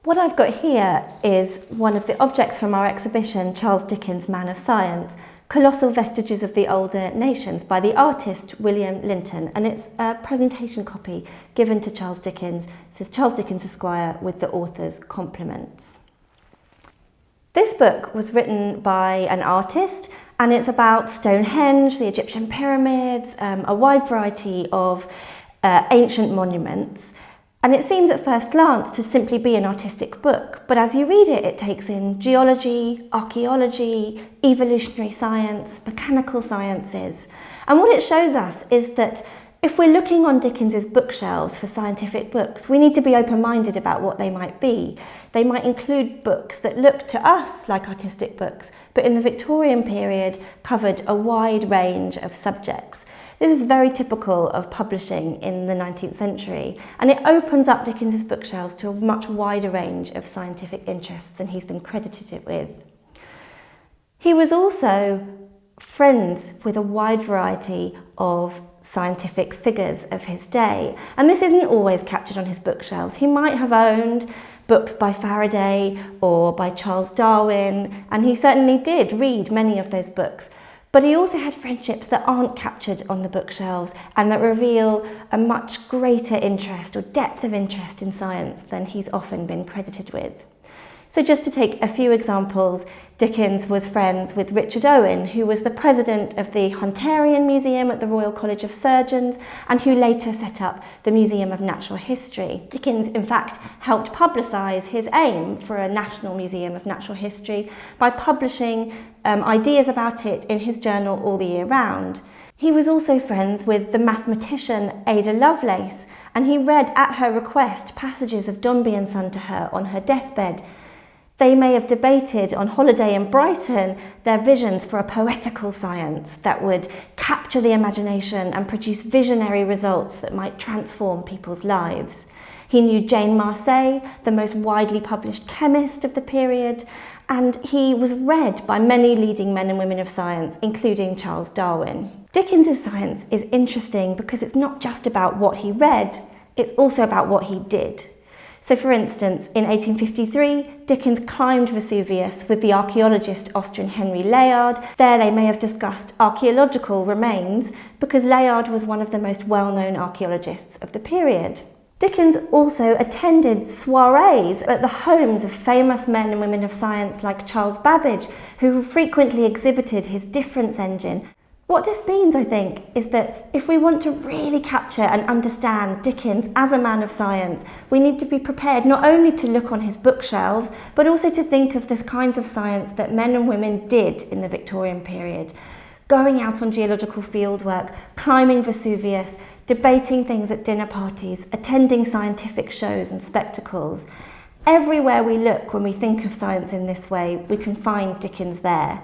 What I've got here is one of the objects from our exhibition, Charles Dickens' Man of Science, Colossal Vestiges of the Older Nations, by the artist William Linton, and it's a presentation copy given to Charles Dickens. It says Charles Dickens Esquire with the author's compliments. This book was written by an artist, and it's about Stonehenge, the Egyptian pyramids, a wide variety of ancient monuments. And it seems at first glance to simply be an artistic book, but as you read it, it takes in geology, archaeology, evolutionary science, mechanical sciences. And what it shows us is that if we're looking on Dickens's bookshelves for scientific books, we need to be open-minded about what they might be. They might include books that look to us like artistic books, but in the Victorian period covered a wide range of subjects. This is very typical of publishing in the 19th century, and it opens up Dickens's bookshelves to a much wider range of scientific interests than he's been credited with. He was also friends with a wide variety of scientific figures of his day, and this isn't always captured on his bookshelves. He might have owned books by Faraday or by Charles Darwin, and he certainly did read many of those books. But he also had friendships that aren't captured on the bookshelves and that reveal a much greater interest or depth of interest in science than he's often been credited with. So just to take a few examples, Dickens was friends with Richard Owen, who was the president of the Hunterian Museum at the Royal College of Surgeons and who later set up the Museum of Natural History. Dickens, in fact, helped publicise his aim for a National Museum of Natural History by publishing ideas about it in his journal all the year round. He was also friends with the mathematician Ada Lovelace, and he read at her request passages of Dombey and Son to her on her deathbed. They may have debated on holiday in Brighton their visions for a poetical science that would capture the imagination and produce visionary results that might transform people's lives. He knew Jane Marseille, the most widely published chemist of the period, and he was read by many leading men and women of science, including Charles Darwin. Dickens's science is interesting because it's not just about what he read, it's also about what he did. So for instance, in 1853, Dickens climbed Vesuvius with the archaeologist Austrian Henry Layard. There they may have discussed archaeological remains because Layard was one of the most well-known archaeologists of the period. Dickens also attended soirees at the homes of famous men and women of science like Charles Babbage, who frequently exhibited his difference engine. What this means, I think, is that if we want to really capture and understand Dickens as a man of science, we need to be prepared not only to look on his bookshelves, but also to think of the kinds of science that men and women did in the Victorian period. Going out on geological fieldwork, climbing Vesuvius, debating things at dinner parties, attending scientific shows and spectacles. Everywhere we look when we think of science in this way, we can find Dickens there.